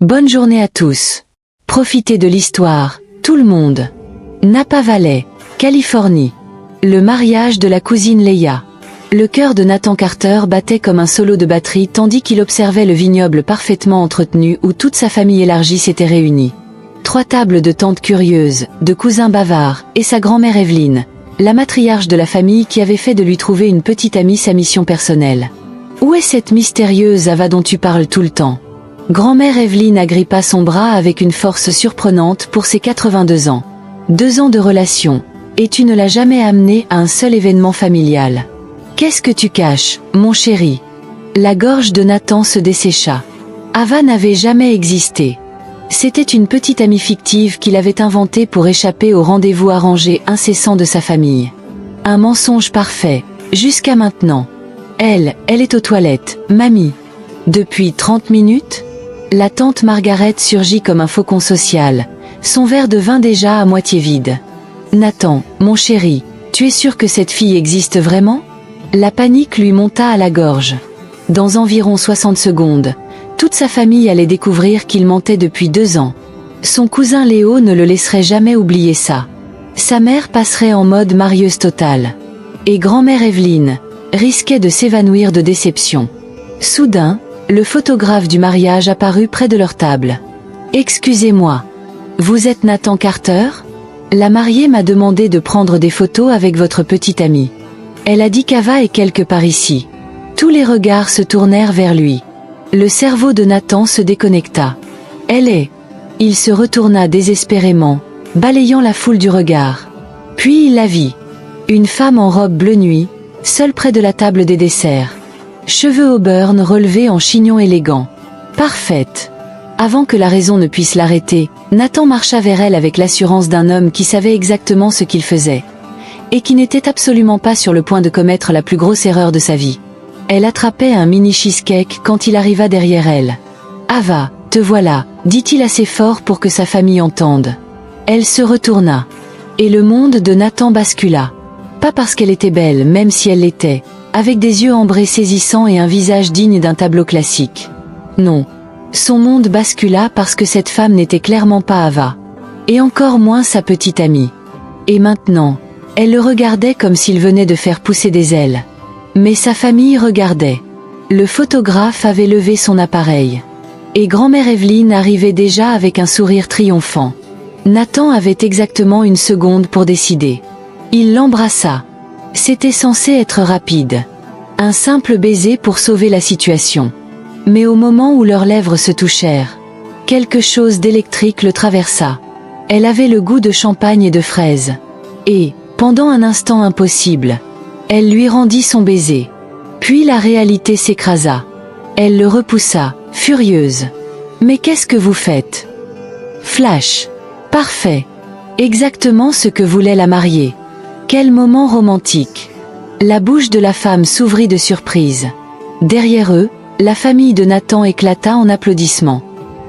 Bonne journée à tous. Profitez de l'histoire, tout le monde. Napa Valley, Californie. Le mariage de la cousine Leia. Le cœur de Nathan Carter battait comme un solo de batterie tandis qu'il observait le vignoble parfaitement entretenu où toute sa famille élargie s'était réunie. 3 tables de tantes curieuses, de cousins bavards, et sa grand-mère Evelyn, la matriarche de la famille qui avait fait de lui trouver une petite amie sa mission personnelle. Où est cette mystérieuse Ava dont tu parles tout le temps? Grand-mère Evelyn agrippa son bras avec une force surprenante pour ses 82 ans. 2 ans de relation, et tu ne l'as jamais amenée à un seul événement familial. Qu'est-ce que tu caches, mon chéri? La gorge de Nathan se dessécha. Ava n'avait jamais existé. C'était une petite amie fictive qu'il avait inventée pour échapper au rendez-vous arrangé incessant de sa famille. Un mensonge parfait, jusqu'à maintenant. Elle est aux toilettes, mamie. Depuis 30 minutes? La tante Margaret surgit comme un faucon social, son verre de vin déjà à moitié vide. Nathan, mon chéri, tu es sûr que cette fille existe vraiment? La panique lui monta à la gorge. Dans environ 60 secondes, toute sa famille allait découvrir qu'il mentait depuis 2 ans. Son cousin Léo ne le laisserait jamais oublier ça. Sa mère passerait en mode marieuse totale. Et grand-mère Evelyn risquait de s'évanouir de déception. Soudain, le photographe du mariage apparut près de leur table. « Excusez-moi. Vous êtes Nathan Carter? La mariée m'a demandé de prendre des photos avec votre petite amie. Elle a dit qu'Ava est quelque part ici. » Tous les regards se tournèrent vers lui. Le cerveau de Nathan se déconnecta. « Elle est... » Il se retourna désespérément, balayant la foule du regard. Puis il la vit. Une femme en robe bleu nuit, seule près de la table des desserts. Cheveux auburn relevés en chignon élégant. Parfaite. Avant que la raison ne puisse l'arrêter, Nathan marcha vers elle avec l'assurance d'un homme qui savait exactement ce qu'il faisait. Et qui n'était absolument pas sur le point de commettre la plus grosse erreur de sa vie. Elle attrapait un mini cheesecake quand il arriva derrière elle. « Ava, te voilà », dit-il assez fort pour que sa famille entende. Elle se retourna. Et le monde de Nathan bascula. Pas parce qu'elle était belle, même si elle l'était, avec des yeux ambrés saisissants et un visage digne d'un tableau classique. Non. Son monde bascula parce que cette femme n'était clairement pas Ava. Et encore moins sa petite amie. Et maintenant, elle le regardait comme s'il venait de faire pousser des ailes. Mais sa famille regardait. Le photographe avait levé son appareil. Et grand-mère Evelyn arrivait déjà avec un sourire triomphant. Nathan avait exactement 1 seconde pour décider. Il l'embrassa. C'était censé être rapide. Un simple baiser pour sauver la situation. Mais au moment où leurs lèvres se touchèrent, quelque chose d'électrique le traversa. Elle avait le goût de champagne et de fraises. Et, pendant un instant impossible, elle lui rendit son baiser. Puis la réalité s'écrasa. Elle le repoussa, furieuse. « Mais qu'est-ce que vous faites ?» Flash. Parfait. Exactement ce que voulait la mariée. Quel moment romantique. La bouche de la femme s'ouvrit de surprise. Derrière eux, la famille de Nathan éclata en applaudissements.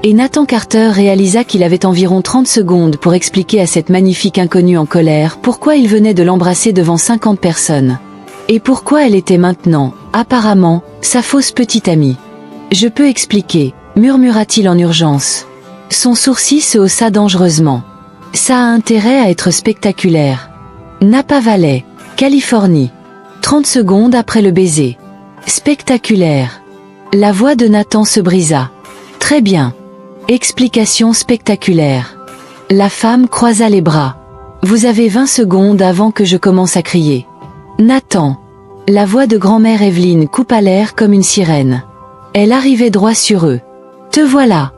Et Nathan Carter réalisa qu'il avait environ 30 secondes pour expliquer à cette magnifique inconnue en colère pourquoi il venait de l'embrasser devant 50 personnes. Et pourquoi elle était maintenant, apparemment, sa fausse petite amie. « Je peux expliquer », murmura-t-il en urgence. Son sourcil se haussa dangereusement. Ça a intérêt à être spectaculaire. Napa Valley, Californie. 30 secondes après le baiser. Spectaculaire. La voix de Nathan se brisa. Très bien. Explication spectaculaire. La femme croisa les bras. Vous avez 20 secondes avant que je commence à crier. Nathan. La voix de grand-mère Evelyn coupa l'air comme une sirène. Elle arrivait droit sur eux. Te voilà.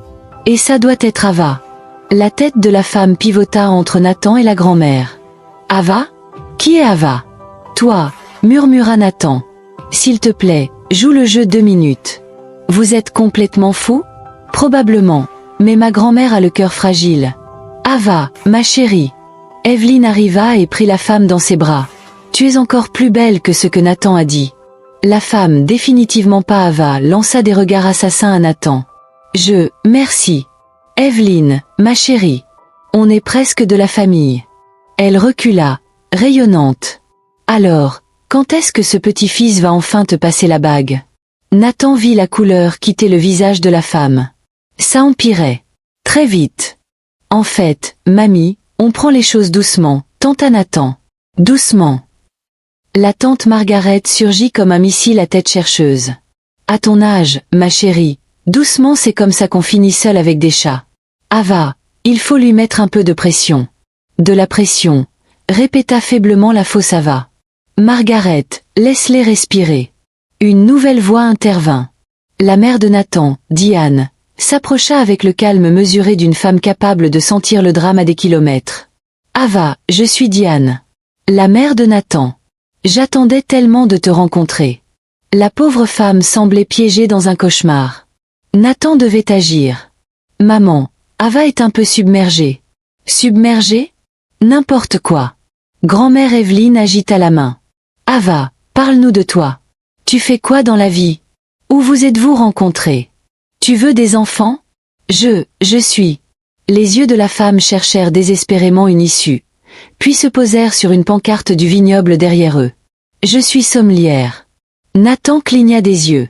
Et ça doit être Ava. La tête de la femme pivota entre Nathan et la grand-mère. Ava? Qui est Ava? Toi, murmura Nathan. S'il te plaît, joue le jeu 2 minutes. Vous êtes complètement fou? Probablement, mais ma grand-mère a le cœur fragile. Ava, ma chérie. Evelyn arriva et prit la femme dans ses bras. Tu es encore plus belle que ce que Nathan a dit. La femme, définitivement pas Ava, lança des regards assassins à Nathan. Merci. Evelyn, ma chérie. On est presque de la famille. Elle recula, rayonnante. Alors, quand est-ce que ce petit-fils va enfin te passer la bague? Nathan vit la couleur quitter le visage de la femme. Ça empirait. Très vite. En fait, mamie, on prend les choses doucement, tanta Nathan. Doucement. La tante Margaret surgit comme un missile à tête chercheuse. À ton âge, ma chérie, doucement, c'est comme ça qu'on finit seul avec des chats. Ava, il faut lui mettre un peu de pression. De la pression, répéta faiblement la fausse Ava. Margaret, laisse-les respirer. Une nouvelle voix intervint. La mère de Nathan, Diane, s'approcha avec le calme mesuré d'une femme capable de sentir le drame à des kilomètres. Ava, je suis Diane. La mère de Nathan. J'attendais tellement de te rencontrer. La pauvre femme semblait piégée dans un cauchemar. Nathan devait agir. Maman, Ava est un peu submergée. Submergée? N'importe quoi. Grand-mère Evelyne agita la main. Ava, parle-nous de toi. Tu fais quoi dans la vie? Où vous êtes-vous rencontrés? Tu veux des enfants? Je suis. Les yeux de la femme cherchèrent désespérément une issue, puis se posèrent sur une pancarte du vignoble derrière eux. Je suis sommelière. Nathan cligna des yeux.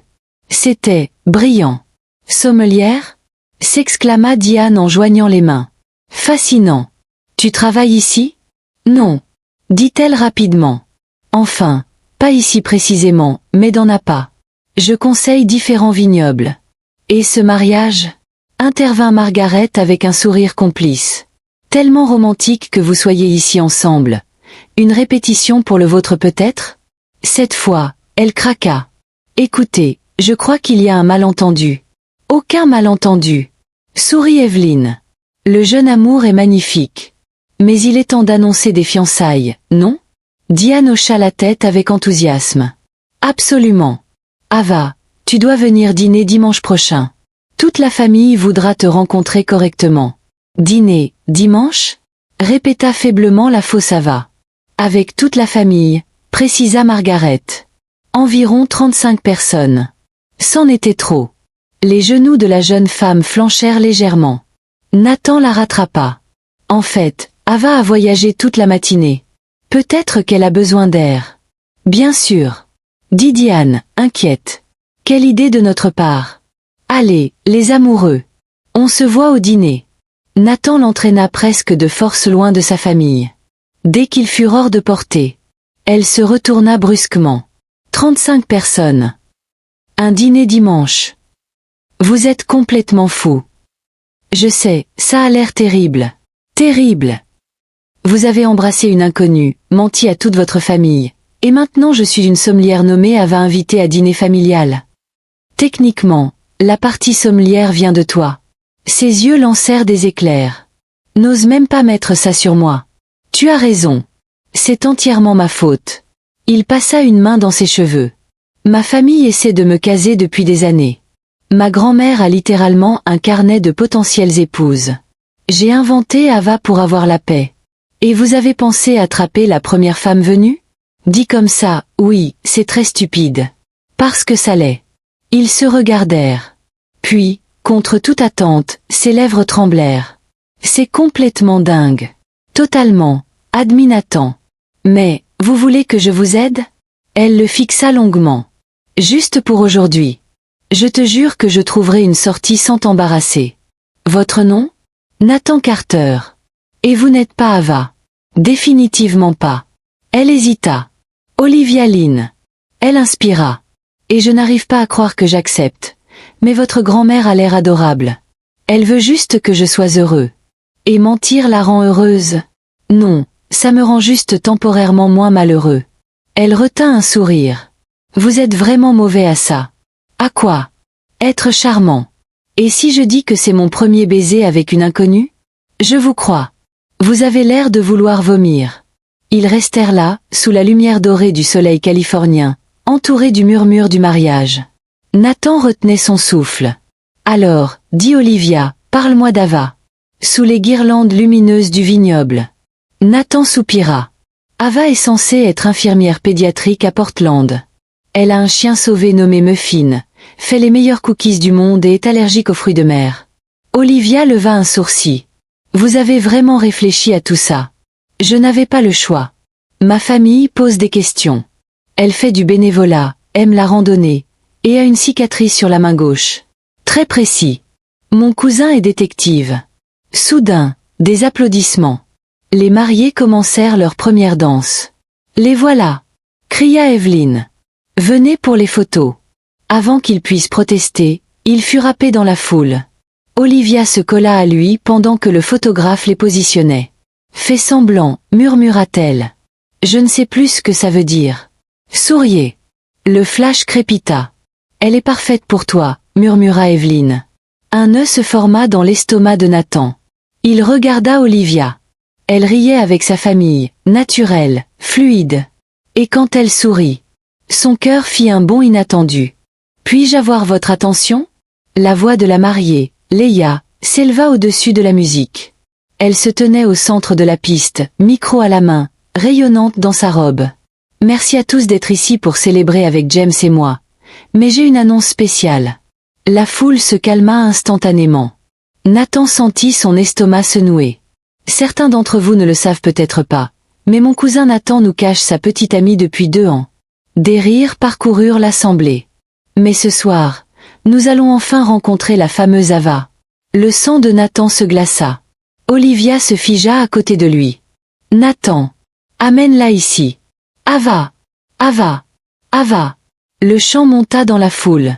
C'était brillant. Sommelière? S'exclama Diane en joignant les mains. Fascinant. Tu travailles ici? Non, dit-elle rapidement. Enfin, pas ici précisément, mais dans Napa. Je conseille différents vignobles. Et ce mariage? Intervint Margaret avec un sourire complice. Tellement romantique que vous soyez ici ensemble. Une répétition pour le vôtre peut-être? Cette fois, elle craqua. Écoutez, je crois qu'il y a un malentendu. Aucun malentendu. Sourit Evelyne. Le jeune amour est magnifique. Mais il est temps d'annoncer des fiançailles, non? Diane hocha la tête avec enthousiasme. Absolument. Ava, tu dois venir dîner dimanche prochain. Toute la famille voudra te rencontrer correctement. Dîner, dimanche? Répéta faiblement la fausse Ava. Avec toute la famille, précisa Margaret. Environ 35 personnes. C'en était trop. Les genoux de la jeune femme flanchèrent légèrement. Nathan la rattrapa. En fait, Ava a voyagé toute la matinée. Peut-être qu'elle a besoin d'air. Bien sûr. Dit Diane, inquiète. Quelle idée de notre part. Allez, les amoureux. On se voit au dîner. Nathan l'entraîna presque de force loin de sa famille. Dès qu'ils furent hors de portée, elle se retourna brusquement. 35 personnes. Un dîner dimanche. Vous êtes complètement fou. Je sais, ça a l'air terrible. Terrible. Vous avez embrassé une inconnue, menti à toute votre famille, et maintenant je suis une sommelière nommée Ava invitée à dîner familial. Techniquement, la partie sommelière vient de toi. Ses yeux lancèrent des éclairs. N'ose même pas mettre ça sur moi. Tu as raison. C'est entièrement ma faute. Il passa une main dans ses cheveux. Ma famille essaie de me caser depuis des années. Ma grand-mère a littéralement un carnet de potentielles épouses. J'ai inventé Ava pour avoir la paix. Et vous avez pensé attraper la première femme venue? Dit comme ça, oui, c'est très stupide. Parce que ça l'est. Ils se regardèrent. Puis, contre toute attente, ses lèvres tremblèrent. C'est complètement dingue. Totalement, admit Nathan. Mais, vous voulez que je vous aide? Elle le fixa longuement. Juste pour aujourd'hui. Je te jure que je trouverai une sortie sans t'embarrasser. Votre nom? Nathan Carter. Et vous n'êtes pas Ava. Définitivement pas. Elle hésita. Olivia Lynn. Elle inspira. Et je n'arrive pas à croire que j'accepte. Mais votre grand-mère a l'air adorable. Elle veut juste que je sois heureux. Et mentir la rend heureuse? Non, ça me rend juste temporairement moins malheureux. Elle retint un sourire. Vous êtes vraiment mauvais à ça. À quoi? Être charmant. Et si je dis que c'est mon premier baiser avec une inconnue? Je vous crois. Vous avez l'air de vouloir vomir. Ils restèrent là, sous la lumière dorée du soleil californien, entourés du murmure du mariage. Nathan retenait son souffle. Alors, dit Olivia, parle-moi d'Ava. Sous les guirlandes lumineuses du vignoble. Nathan soupira. Ava est censée être infirmière pédiatrique à Portland. Elle a un chien sauvé nommé Muffin, fait les meilleurs cookies du monde et est allergique aux fruits de mer. Olivia leva un sourcil. Vous avez vraiment réfléchi à tout ça. Je n'avais pas le choix. Ma famille pose des questions. Elle fait du bénévolat, aime la randonnée, et a une cicatrice sur la main gauche. Très précis. Mon cousin est détective. Soudain, des applaudissements. Les mariés commencèrent leur première danse. Les voilà, cria Evelyn. Venez pour les photos. Avant qu'il puisse protester, il fut râpé dans la foule. Olivia se colla à lui pendant que le photographe les positionnait. Fais semblant, murmura-t-elle. Je ne sais plus ce que ça veut dire. Souriez. Le flash crépita. Elle est parfaite pour toi, murmura Evelyn. Un nœud se forma dans l'estomac de Nathan. Il regarda Olivia. Elle riait avec sa famille, naturelle, fluide. Et quand elle sourit, son cœur fit un bond inattendu. Puis-je avoir votre attention? La voix de la mariée, Leia, s'éleva au-dessus de la musique. Elle se tenait au centre de la piste, micro à la main, rayonnante dans sa robe. Merci à tous d'être ici pour célébrer avec James et moi. Mais j'ai une annonce spéciale. La foule se calma instantanément. Nathan sentit son estomac se nouer. Certains d'entre vous ne le savent peut-être pas, mais mon cousin Nathan nous cache sa petite amie depuis 2 ans. Des rires parcoururent l'assemblée. Mais ce soir, nous allons enfin rencontrer la fameuse Ava. Le sang de Nathan se glaça. Olivia se figea à côté de lui. Nathan, amène-la ici. Ava, Ava, Ava. Le chant monta dans la foule.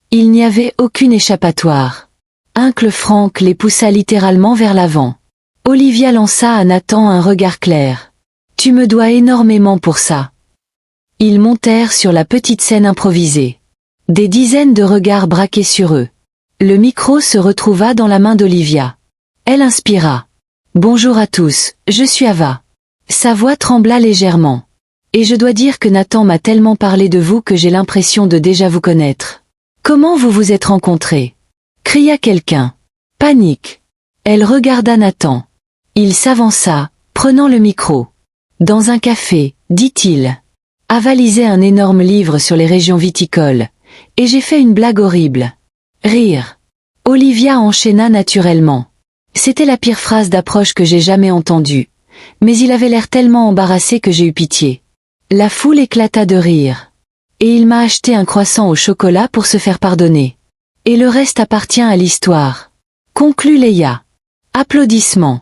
Il n'y avait aucune échappatoire. Uncle Frank les poussa littéralement vers l'avant. Olivia lança à Nathan un regard clair. Tu me dois énormément pour ça. Ils montèrent sur la petite scène improvisée. Des dizaines de regards braqués sur eux. Le micro se retrouva dans la main d'Olivia. Elle inspira. Bonjour à tous, je suis Ava. Sa voix trembla légèrement. Et je dois dire que Nathan m'a tellement parlé de vous que j'ai l'impression de déjà vous connaître. Comment vous vous êtes rencontrés? Cria quelqu'un. Panique. Elle regarda Nathan. Il s'avança, prenant le micro. Dans un café, dit-il. Ava lisait un énorme livre sur les régions viticoles. Et j'ai fait une blague horrible. Rire. Olivia enchaîna naturellement. C'était la pire phrase d'approche que j'ai jamais entendue. Mais il avait l'air tellement embarrassé que j'ai eu pitié. La foule éclata de rire. Et il m'a acheté un croissant au chocolat pour se faire pardonner. Et le reste appartient à l'histoire. Conclut Leia. Applaudissements.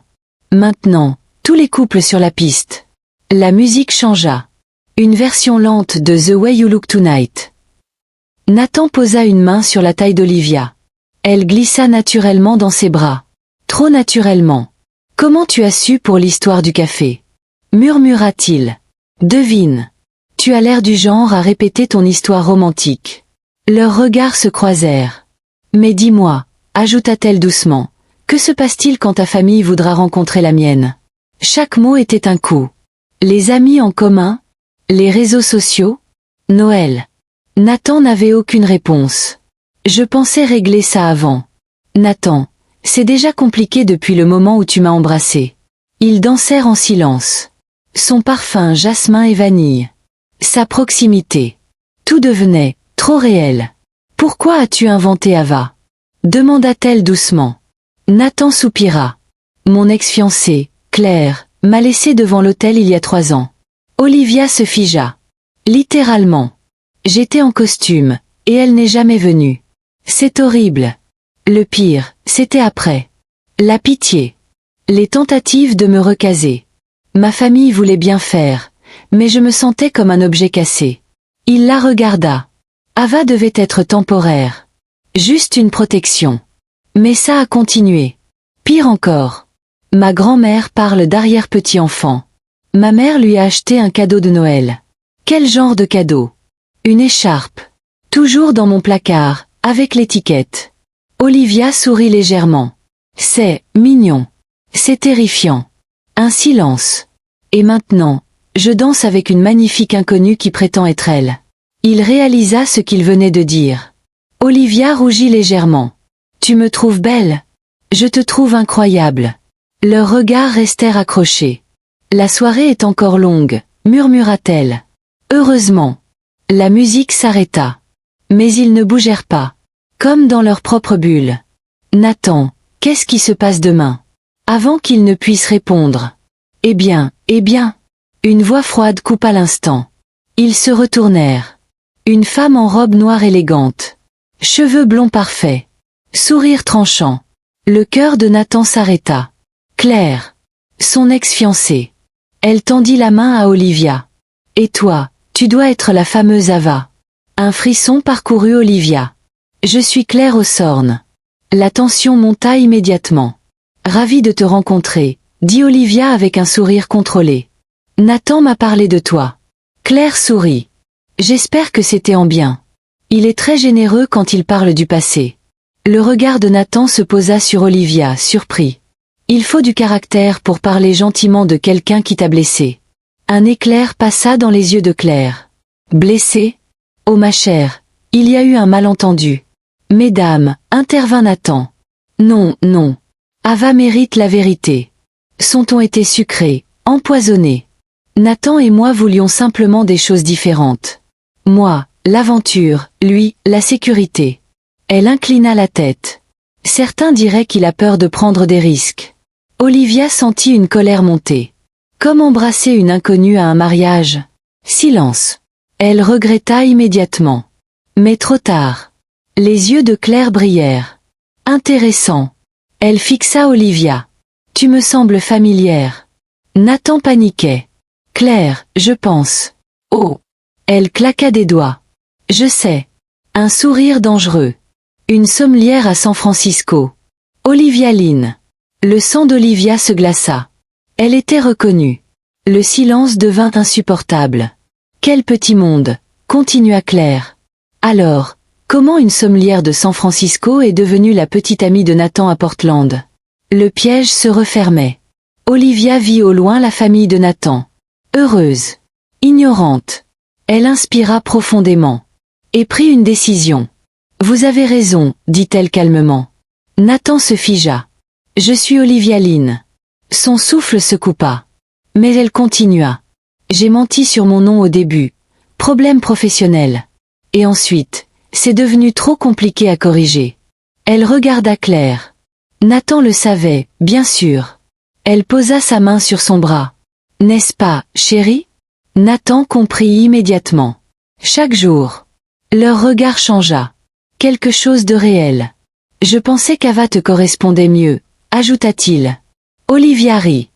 Maintenant, tous les couples sur la piste. La musique changea. Une version lente de The Way You Look Tonight. Nathan posa une main sur la taille d'Olivia. Elle glissa naturellement dans ses bras. Trop naturellement. Comment tu as su pour l'histoire du café? Murmura-t-il. Devine. Tu as l'air du genre à répéter ton histoire romantique. Leurs regards se croisèrent. Mais dis-moi, ajouta-t-elle doucement, que se passe-t-il quand ta famille voudra rencontrer la mienne? Chaque mot était un coup. Les amis en commun? Les réseaux sociaux? Noël. Nathan n'avait aucune réponse. Je pensais régler ça avant. Nathan, c'est déjà compliqué depuis le moment où tu m'as embrassé. Ils dansèrent en silence. Son parfum jasmin et vanille. Sa proximité. Tout devenait trop réel. Pourquoi as-tu inventé Ava? Demanda-t-elle doucement. Nathan soupira. Mon ex-fiancée, Claire, m'a laissé devant l'hôtel il y a 3 ans. Olivia se figea. Littéralement. J'étais en costume, et elle n'est jamais venue. C'est horrible. Le pire, c'était après. La pitié. Les tentatives de me recaser. Ma famille voulait bien faire, mais je me sentais comme un objet cassé. Il la regarda. Ava devait être temporaire. Juste une protection. Mais ça a continué. Pire encore. Ma grand-mère parle d'arrière-petit-enfant. Ma mère lui a acheté un cadeau de Noël. Quel genre de cadeau? Une écharpe. Toujours dans mon placard, avec l'étiquette. Olivia sourit légèrement. C'est mignon. C'est terrifiant. Un silence. Et maintenant, je danse avec une magnifique inconnue qui prétend être elle. Il réalisa ce qu'il venait de dire. Olivia rougit légèrement. Tu me trouves belle? Je te trouve incroyable. Leurs regards restèrent accrochés. La soirée est encore longue, murmura-t-elle. Heureusement. La musique s'arrêta. Mais ils ne bougèrent pas. Comme dans leur propre bulle. Nathan, qu'est-ce qui se passe demain? Avant qu'il ne puisse répondre. Eh bien. Une voix froide coupa l'instant. Ils se retournèrent. Une femme en robe noire élégante. Cheveux blonds parfaits. Sourire tranchant. Le cœur de Nathan s'arrêta. Claire. Son ex-fiancée. Elle tendit la main à Olivia. Et toi, tu dois être la fameuse Ava. Un frisson parcourut Olivia. Je suis Claire Ossorne. La tension monta immédiatement. Ravie de te rencontrer, dit Olivia avec un sourire contrôlé. Nathan m'a parlé de toi. Claire sourit. J'espère que c'était en bien. Il est très généreux quand il parle du passé. Le regard de Nathan se posa sur Olivia, surpris. Il faut du caractère pour parler gentiment de quelqu'un qui t'a blessé. Un éclair passa dans les yeux de Claire. Blessé? Oh ma chère, il y a eu un malentendu. Mesdames, intervint Nathan. Non, non. Ava mérite la vérité. Son ton était sucré, empoisonné. Nathan et moi voulions simplement des choses différentes. Moi, l'aventure, lui, la sécurité. Elle inclina la tête. Certains diraient qu'il a peur de prendre des risques. Olivia sentit une colère monter. Comme embrasser une inconnue à un mariage. Silence. Elle regretta immédiatement. Mais trop tard. Les yeux de Claire brillèrent. Intéressant. Elle fixa Olivia. Tu me sembles familière. Nathan paniquait. Claire, je pense. Oh. Elle claqua des doigts. Je sais. Un sourire dangereux. Une sommelière à San Francisco. Olivia Lynn. Le sang d'Olivia se glaça. Elle était reconnue. Le silence devint insupportable. Quel petit monde, continua Claire. Alors, comment une sommelière de San Francisco est devenue la petite amie de Nathan à Portland? Le piège se refermait. Olivia vit au loin la famille de Nathan. Heureuse. Ignorante. Elle inspira profondément. Et prit une décision. Vous avez raison, dit-elle calmement. Nathan se figea. Je suis Olivia Lynn. Son souffle se coupa. Mais elle continua. J'ai menti sur mon nom au début. Problème professionnel. Et ensuite, c'est devenu trop compliqué à corriger. Elle regarda Claire. Nathan le savait, bien sûr. Elle posa sa main sur son bras. N'est-ce pas, chérie? Nathan comprit immédiatement. Chaque jour. Leur regard changea. Quelque chose de réel. Je pensais qu'Ava te correspondait mieux, ajouta-t-il. Olivia rit.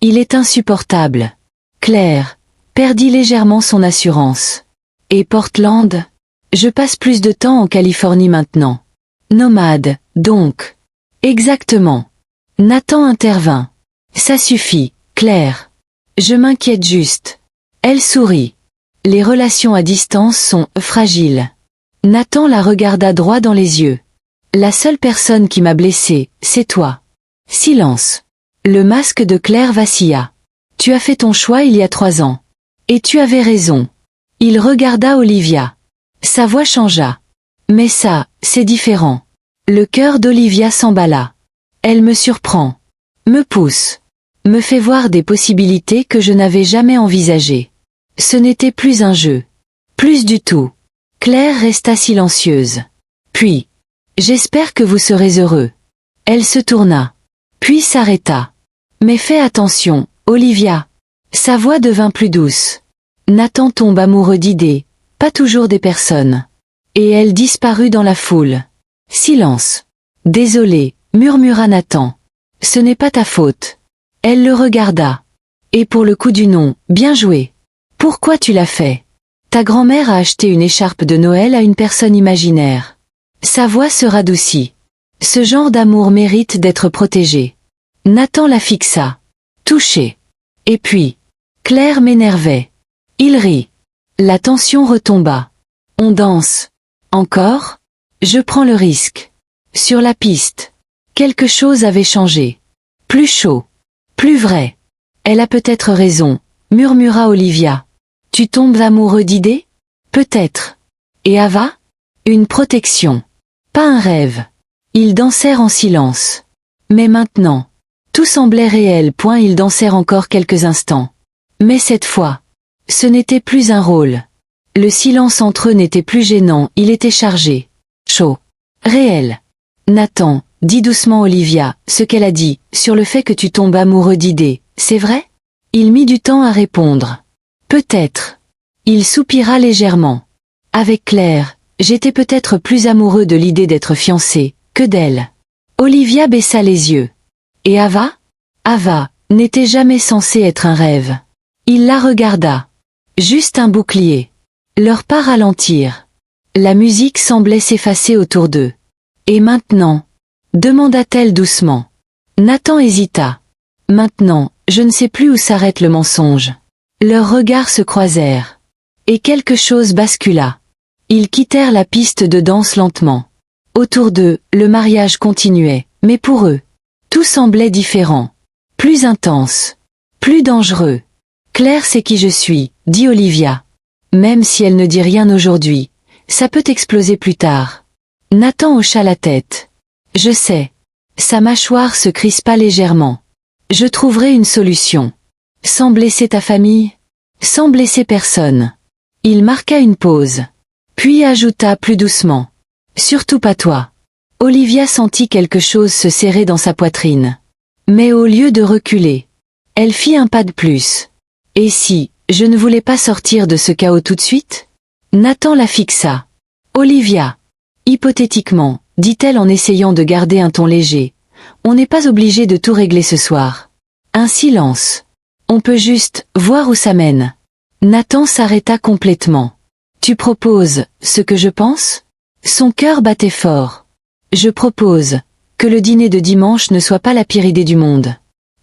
Il est insupportable. Claire perdit légèrement son assurance. Et Portland? Je passe plus de temps en Californie maintenant. Nomade, donc. Exactement. Nathan intervint. Ça suffit, Claire. Je m'inquiète juste. Elle sourit. Les relations à distance sont fragiles. Nathan la regarda droit dans les yeux. La seule personne qui m'a blessée, c'est toi. Silence. Le masque de Claire vacilla. Tu as fait ton choix il y a 3 ans. Et tu avais raison. Il regarda Olivia. Sa voix changea. Mais ça, c'est différent. Le cœur d'Olivia s'emballa. Elle me surprend. Me pousse. Me fait voir des possibilités que je n'avais jamais envisagées. Ce n'était plus un jeu. Plus du tout. Claire resta silencieuse. Puis, j'espère que vous serez heureux. Elle se tourna. Puis s'arrêta. Mais fais attention, Olivia. Sa voix devint plus douce. Nathan tombe amoureux d'idées, pas toujours des personnes. Et elle disparut dans la foule. Silence. Désolé, murmura Nathan. Ce n'est pas ta faute. Elle le regarda. Et pour le coup du nom, bien joué. Pourquoi tu l'as fait? Ta grand-mère a acheté une écharpe de Noël à une personne imaginaire. Sa voix se radoucit. Ce genre d'amour mérite d'être protégé. Nathan la fixa. Touché. Et puis, Claire m'énervait. Il rit. La tension retomba. On danse. Encore? Je prends le risque. Sur la piste. Quelque chose avait changé. Plus chaud. Plus vrai. Elle a peut-être raison, murmura Olivia. Tu tombes amoureux d'idées? Peut-être. Et Ava? Une protection. Pas un rêve. Ils dansèrent en silence. Mais maintenant, tout semblait réel. Ils dansèrent encore quelques instants. Mais cette fois, ce n'était plus un rôle. Le silence entre eux n'était plus gênant, il était chargé. Chaud. Réel. Nathan, dit doucement Olivia, ce qu'elle a dit, sur le fait que tu tombes amoureux d'idées, c'est vrai? Il mit du temps à répondre. Peut-être. Il soupira légèrement. Avec Claire, j'étais peut-être plus amoureux de l'idée d'être fiancé, Que d'elle. Olivia baissa les yeux. Et Ava? Ava n'était jamais censée être un rêve. Il la regarda. Juste un bouclier. Leurs pas ralentirent. La musique semblait s'effacer autour d'eux. Et maintenant? Demanda-t-elle doucement. Nathan hésita. Maintenant, je ne sais plus où s'arrête le mensonge. Leurs regards se croisèrent. Et quelque chose bascula. Ils quittèrent la piste de danse lentement. Autour d'eux, le mariage continuait, mais pour eux, tout semblait différent. Plus intense. Plus dangereux. Claire sait qui je suis, dit Olivia. Même si elle ne dit rien aujourd'hui, ça peut exploser plus tard. Nathan hocha la tête. Je sais. Sa mâchoire se crispa légèrement. Je trouverai une solution. Sans blesser ta famille? Sans blesser personne. Il marqua une pause. Puis ajouta plus doucement. Surtout pas toi. Olivia sentit quelque chose se serrer dans sa poitrine. Mais au lieu de reculer, elle fit un pas de plus. Et si, je ne voulais pas sortir de ce chaos tout de suite? Nathan la fixa. Olivia. Hypothétiquement, dit-elle en essayant de garder un ton léger. On n'est pas obligé de tout régler ce soir. Un silence. On peut juste voir où ça mène. Nathan s'arrêta complètement. Tu proposes ce que je pense? Son cœur battait fort. Je propose que le dîner de dimanche ne soit pas la pire idée du monde.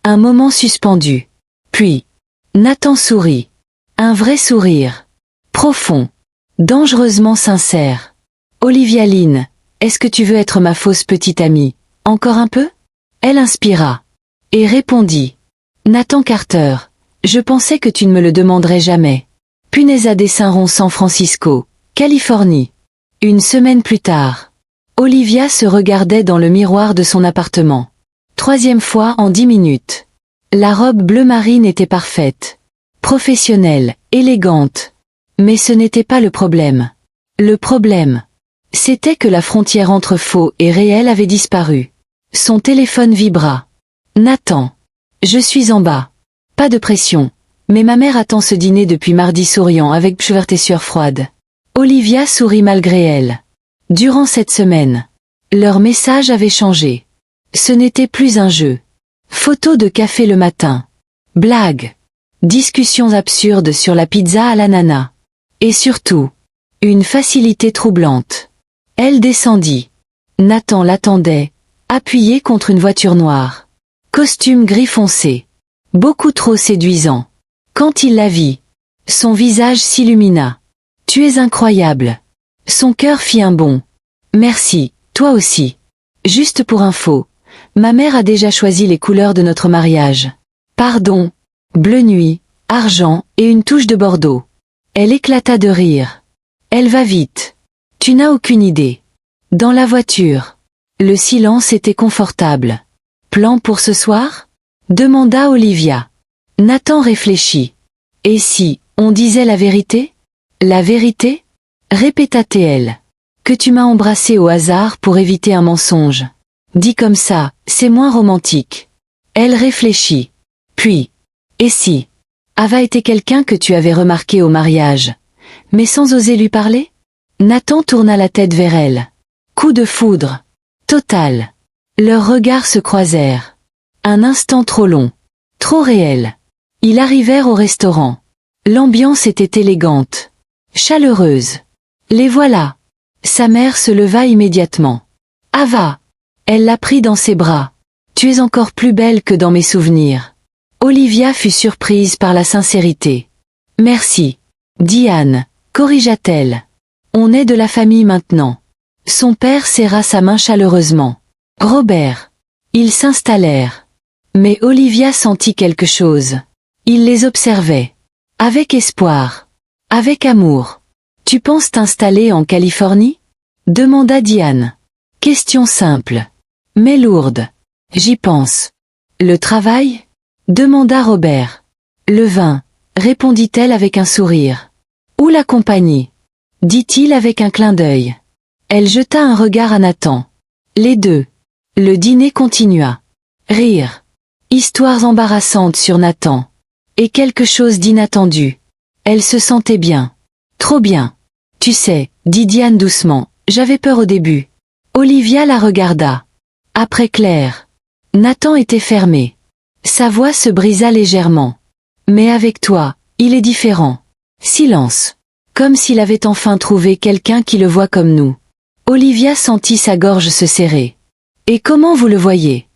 Un moment suspendu. Puis, Nathan sourit. Un vrai sourire. Profond. Dangereusement sincère. Olivia Lynn, est-ce que tu veux être ma fausse petite amie? Encore un peu? Elle inspira. Et répondit. Nathan Carter, je pensais que tu ne me le demanderais jamais. Punesa des Saint-Ron, San Francisco, Californie. Une semaine plus tard. Olivia se regardait dans le miroir de son appartement. 3e fois en 10 minutes. La robe bleu marine était parfaite. Professionnelle, élégante. Mais ce n'était pas le problème. Le problème, c'était que la frontière entre faux et réel avait disparu. Son téléphone vibra. Nathan. Je suis en bas. Pas de pression. Mais ma mère attend ce dîner depuis mardi souriant avec couverture froide. Olivia sourit malgré elle. Durant cette semaine, leur message avait changé. Ce n'était plus un jeu. Photos de café le matin. Blagues. Discussions absurdes sur la pizza à l'ananas. Et surtout, une facilité troublante. Elle descendit. Nathan l'attendait, appuyé contre une voiture noire. Costume gris foncé. Beaucoup trop séduisant. Quand il la vit, son visage s'illumina. Tu es incroyable. Son cœur fit un bond. Merci, toi aussi. Juste pour info, ma mère a déjà choisi les couleurs de notre mariage. Pardon, bleu nuit, argent et une touche de bordeaux. Elle éclata de rire. Elle va vite. Tu n'as aucune idée. Dans la voiture. Le silence était confortable. Plan pour ce soir? Demanda Olivia. Nathan réfléchit. Et si, on disait la vérité? La vérité? Répéta-t-elle. Que tu m'as embrassé au hasard pour éviter un mensonge. Dit comme ça, c'est moins romantique. Elle réfléchit. Puis, et si? Ava était quelqu'un que tu avais remarqué au mariage, mais sans oser lui parler? Nathan tourna la tête vers elle. Coup de foudre. Total. Leurs regards se croisèrent. Un instant trop long. Trop réel. Ils arrivèrent au restaurant. L'ambiance était élégante. Chaleureuse. Les voilà. Sa mère se leva immédiatement. Ava. Elle la prit dans ses bras. Tu es encore plus belle que dans mes souvenirs. Olivia fut surprise par la sincérité. Merci. Diane, corrigea-t-elle. On est de la famille maintenant. Son père serra sa main chaleureusement. Robert. Ils s'installèrent. Mais Olivia sentit quelque chose. Il les observait. Avec espoir. Avec amour. Tu penses t'installer en Californie? Demanda Diane. Question simple. Mais lourde. J'y pense. Le travail? Demanda Robert. Le vin, répondit-elle avec un sourire. Ou la compagnie? Dit-il avec un clin d'œil. Elle jeta un regard à Nathan. Les deux. Le dîner continua. Rire. Histoires embarrassantes sur Nathan. Et quelque chose d'inattendu. Elle se sentait bien. Trop bien. Tu sais, dit Diane doucement, j'avais peur au début. Olivia la regarda. Après Claire. Nathan était fermé. Sa voix se brisa légèrement. Mais avec toi, il est différent. Silence. Comme s'il avait enfin trouvé quelqu'un qui le voit comme nous. Olivia sentit sa gorge se serrer. Et comment vous le voyez?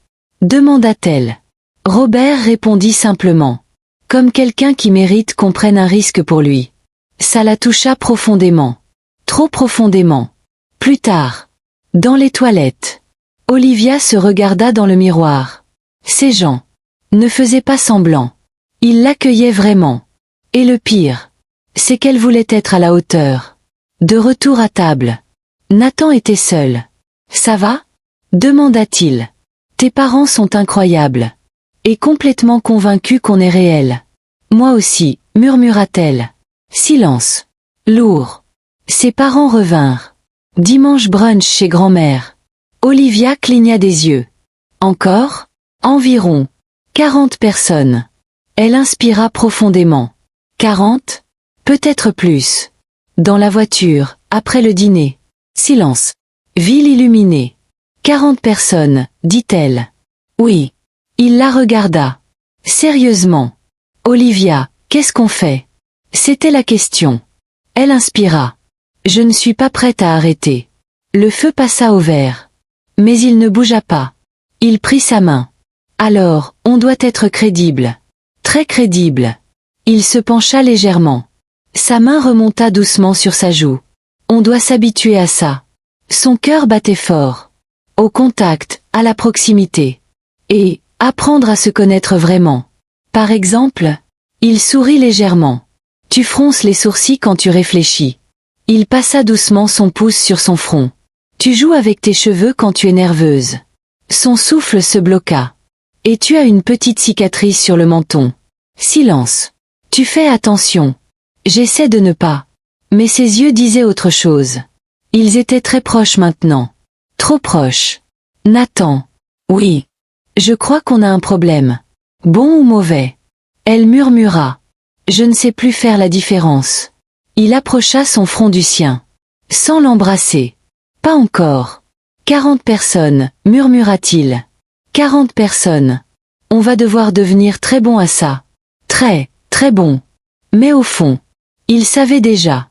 Demanda-t-elle. Robert répondit simplement. Comme quelqu'un qui mérite qu'on prenne un risque pour lui. Ça la toucha profondément. Trop profondément. Plus tard. Dans les toilettes. Olivia se regarda dans le miroir. Ces gens ne faisaient pas semblant. Ils l'accueillaient vraiment. Et le pire, c'est qu'elle voulait être à la hauteur. De retour à table. Nathan était seul. Ça va? Demanda-t-il. Tes parents sont incroyables. Et complètement convaincus qu'on est réel. Moi aussi, murmura-t-elle. Silence. Lourd. Ses parents revinrent. Dimanche brunch chez grand-mère. Olivia cligna des yeux. Encore? Environ 40 personnes. Elle inspira profondément. 40? Peut-être plus. Dans la voiture, après le dîner. Silence. Ville illuminée. 40 personnes, dit-elle. Oui. Il la regarda. Sérieusement. Olivia, qu'est-ce qu'on fait? C'était la question. Elle inspira. Je ne suis pas prête à arrêter. Le feu passa au vert. Mais il ne bougea pas. Il prit sa main. Alors, on doit être crédible. Très crédible. Il se pencha légèrement. Sa main remonta doucement sur sa joue. On doit s'habituer à ça. Son cœur battait fort. Au contact, à la proximité. Et, apprendre à se connaître vraiment. Par exemple, il sourit légèrement. Tu fronces les sourcils quand tu réfléchis. Il passa doucement son pouce sur son front. Tu joues avec tes cheveux quand tu es nerveuse. Son souffle se bloqua. Et tu as une petite cicatrice sur le menton. Silence. Tu fais attention. J'essaie de ne pas. Mais ses yeux disaient autre chose. Ils étaient très proches maintenant. Trop proches. Nathan. Oui. Je crois qu'on a un problème. Bon ou mauvais? Elle murmura. Je ne sais plus faire la différence. Il approcha son front du sien. Sans l'embrasser. Pas encore. 40 personnes, murmura-t-il. 40 personnes. On va devoir devenir très bon à ça. Très, très bon. Mais au fond, il savait déjà.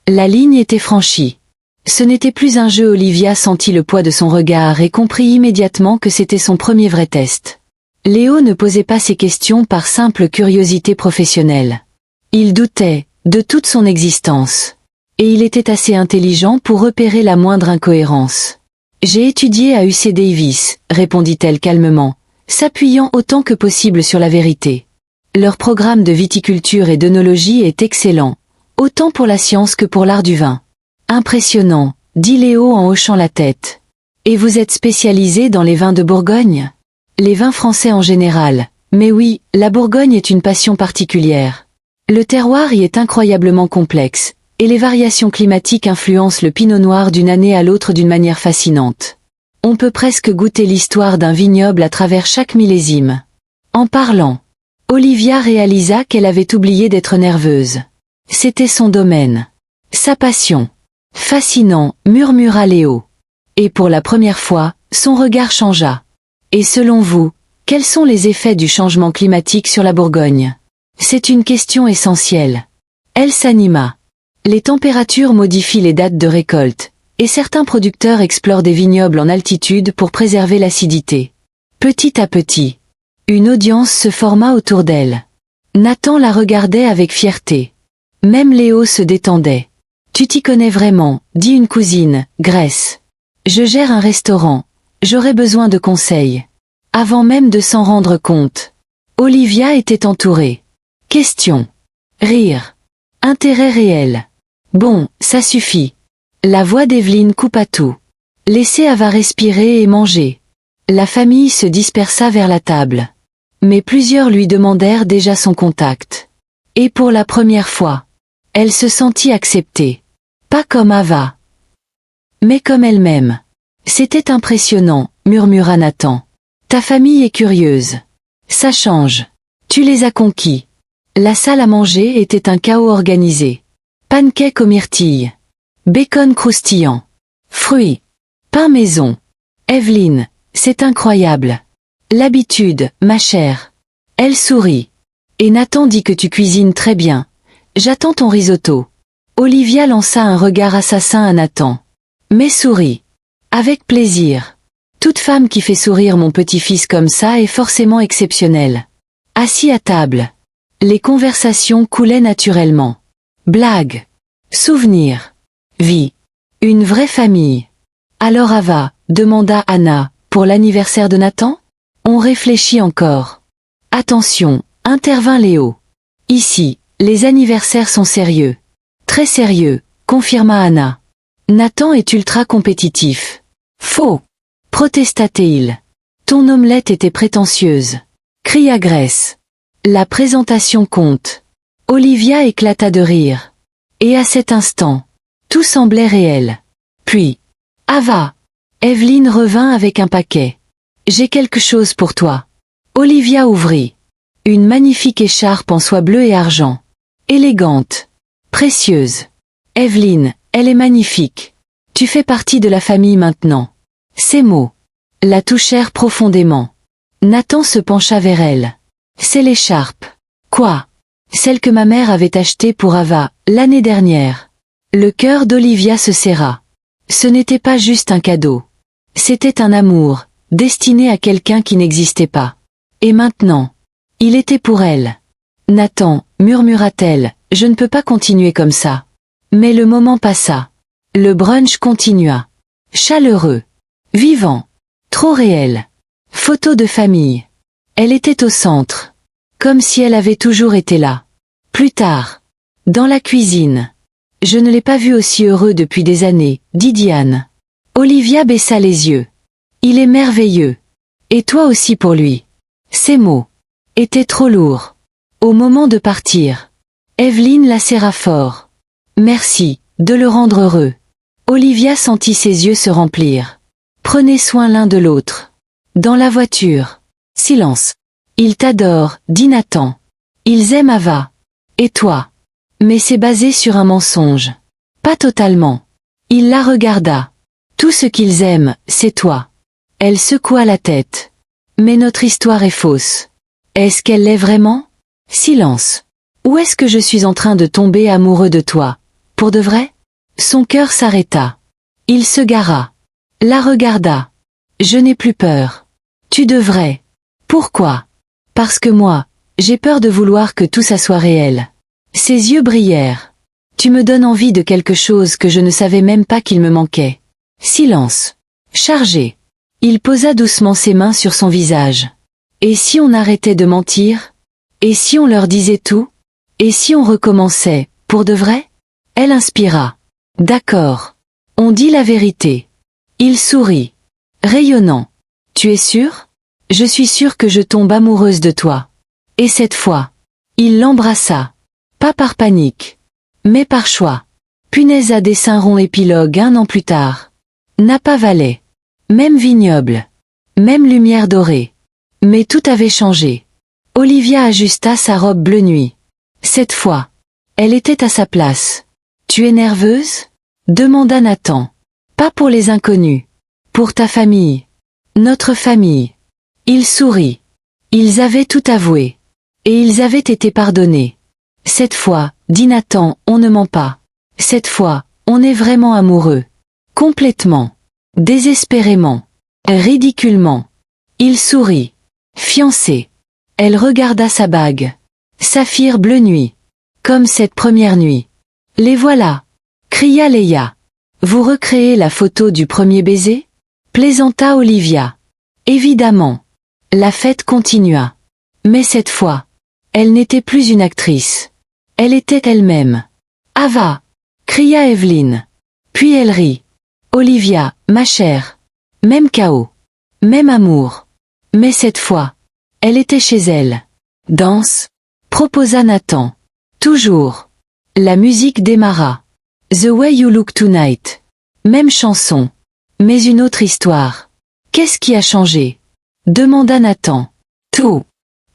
La ligne était franchie. Ce n'était plus un jeu. Olivia sentit le poids de son regard et comprit immédiatement que c'était son premier vrai test. Léo ne posait pas ces questions par simple curiosité professionnelle. Il doutait, de toute son existence. Et il était assez intelligent pour repérer la moindre incohérence. J'ai étudié à UC Davis, répondit-elle calmement, s'appuyant autant que possible sur la vérité. Leur programme de viticulture et d'œnologie est excellent, autant pour la science que pour l'art du vin. Impressionnant, dit Léo en hochant la tête. Et vous êtes spécialisé dans les vins de Bourgogne? Les vins français en général, mais oui, la Bourgogne est une passion particulière. Le terroir y est incroyablement complexe, et les variations climatiques influencent le pinot noir d'une année à l'autre d'une manière fascinante. On peut presque goûter l'histoire d'un vignoble à travers chaque millésime. En parlant, Olivia réalisa qu'elle avait oublié d'être nerveuse. C'était son domaine. Sa passion. Fascinant, murmura Léo. Et pour la première fois, son regard changea. Et selon vous, quels sont les effets du changement climatique sur la Bourgogne? C'est une question essentielle. Elle s'anima. Les températures modifient les dates de récolte, et certains producteurs explorent des vignobles en altitude pour préserver l'acidité. Petit à petit, une audience se forma autour d'elle. Nathan la regardait avec fierté. Même Léo se détendait. Tu t'y connais vraiment, dit une cousine, Grèce. Je gère un restaurant. J'aurais besoin de conseils. Avant même de s'en rendre compte. Olivia était entourée. Question. Rire. Intérêt réel. Bon, ça suffit. La voix d'Evelyne coupa tout. Laissez Ava respirer et manger. La famille se dispersa vers la table. Mais plusieurs lui demandèrent déjà son contact. Et pour la première fois, elle se sentit acceptée. Pas comme Ava, mais comme elle-même. C'était impressionnant, murmura Nathan. Ta famille est curieuse. Ça change. Tu les as conquis. La salle à manger était un chaos organisé. Pancakes aux myrtilles. Bacon croustillant. Fruits. Pain maison. Evelyne, c'est incroyable. L'habitude, ma chère. Elle sourit. Et Nathan dit que tu cuisines très bien. J'attends ton risotto. Olivia lança un regard assassin à Nathan. Mais sourit. Avec plaisir. Toute femme qui fait sourire mon petit-fils comme ça est forcément exceptionnelle. Assis à table. Les conversations coulaient naturellement. Blagues. Souvenirs. Vie. Une vraie famille. Alors Ava, demanda Anna, pour l'anniversaire de Nathan? On réfléchit encore. Attention, intervint Léo. Ici, les anniversaires sont sérieux. Très sérieux, confirma Anna. Nathan est ultra compétitif. Faux. Protesta-t-il. Ton omelette était prétentieuse. Cria Grace. La présentation compte. Olivia éclata de rire. Et à cet instant, tout semblait réel. Puis, Ava. Evelyne revint avec un paquet. J'ai quelque chose pour toi. Olivia ouvrit. Une magnifique écharpe en soie bleue et argent. Élégante. Précieuse. Evelyne, elle est magnifique. Tu fais partie de la famille maintenant. Ces mots la touchèrent profondément. Nathan se pencha vers elle. C'est l'écharpe. Quoi? Celle que ma mère avait achetée pour Ava, l'année dernière. Le cœur d'Olivia se serra. Ce n'était pas juste un cadeau. C'était un amour, destiné à quelqu'un qui n'existait pas. Et maintenant, il était pour elle. Nathan, murmura-t-elle, je ne peux pas continuer comme ça. Mais le moment passa. Le brunch continua. Chaleureux. Vivant. Trop réel. Photo de famille. Elle était au centre. Comme si elle avait toujours été là. Plus tard. Dans la cuisine. Je ne l'ai pas vu aussi heureux depuis des années, dit Diane. Olivia baissa les yeux. Il est merveilleux. Et toi aussi pour lui. Ces mots étaient trop lourds. Au moment de partir, Evelyne la serra fort. Merci, de le rendre heureux. Olivia sentit ses yeux se remplir. Prenez soin l'un de l'autre. Dans la voiture. Silence. Ils t'adorent, dit Nathan. Ils aiment Ava. Et toi? Mais c'est basé sur un mensonge. Pas totalement. Il la regarda. Tout ce qu'ils aiment, c'est toi. Elle secoua la tête. Mais notre histoire est fausse. Est-ce qu'elle l'est vraiment? Silence. Ou est-ce que je suis en train de tomber amoureux de toi? Pour de vrai? Son cœur s'arrêta. Il se gara. La regarda. Je n'ai plus peur. Tu devrais. Pourquoi? Parce que moi, j'ai peur de vouloir que tout ça soit réel. Ses yeux brillèrent. Tu me donnes envie de quelque chose que je ne savais même pas qu'il me manquait. Silence. Chargé. Il posa doucement ses mains sur son visage. Et si on arrêtait de mentir? Et si on leur disait tout? Et si on recommençait, pour de vrai? Elle inspira. D'accord. On dit la vérité. Il sourit. Rayonnant. Tu es sûr? Je suis sûre que je tombe amoureuse de toi. Et cette fois, il l'embrassa. Pas par panique. Mais par choix. Punaise à dessin rond épilogue 1 an plus tard. Napa Valley. Même vignoble. Même lumière dorée. Mais tout avait changé. Olivia ajusta sa robe bleu nuit. Cette fois, elle était à sa place. Tu es nerveuse? Demanda Nathan. Pas pour les inconnus. Pour ta famille. Notre famille. Il sourit. Ils avaient tout avoué. Et ils avaient été pardonnés. Cette fois, dit Nathan, on ne ment pas. Cette fois, on est vraiment amoureux. Complètement. Désespérément. Ridiculement. Il sourit. Fiancé. Elle regarda sa bague. Saphir bleu nuit. Comme cette première nuit. Les voilà. Cria Léa. Vous recréez la photo du premier baiser? Plaisanta Olivia. Évidemment. La fête continua. Mais cette fois, elle n'était plus une actrice. Elle était elle-même. Ava! Cria Evelyne. Puis elle rit. Olivia, ma chère. Même chaos. Même amour. Mais cette fois, elle était chez elle. Danse? Proposa Nathan. Toujours. La musique démarra. The Way You Look Tonight. Même chanson. Mais une autre histoire. Qu'est-ce qui a changé? Demanda Nathan. Tout.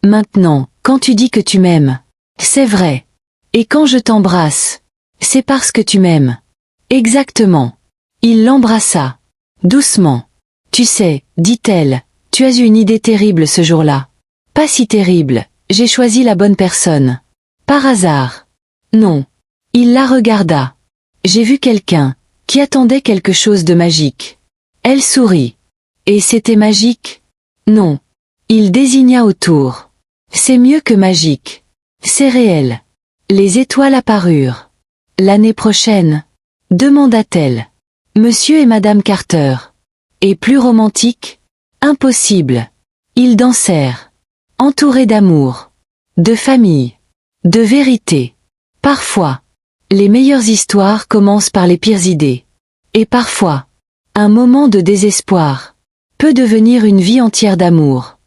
Maintenant, quand tu dis que tu m'aimes. C'est vrai. Et quand je t'embrasse. C'est parce que tu m'aimes. Exactement. Il l'embrassa. Doucement. Tu sais, dit-elle, tu as eu une idée terrible ce jour-là. Pas si terrible, j'ai choisi la bonne personne. Par hasard. Non. Il la regarda. J'ai vu quelqu'un, qui attendait quelque chose de magique. Elle sourit. Et c'était magique? Non. Il désigna autour. C'est mieux que magique. C'est réel. Les étoiles apparurent. L'année prochaine? Demanda-t-elle. Monsieur et Madame Carter. Et plus romantique? Impossible. Ils dansèrent. Entourés d'amour. De famille. De vérité. Parfois. Les meilleures histoires commencent par les pires idées. Et parfois. Un moment de désespoir peut devenir une vie entière d'amour.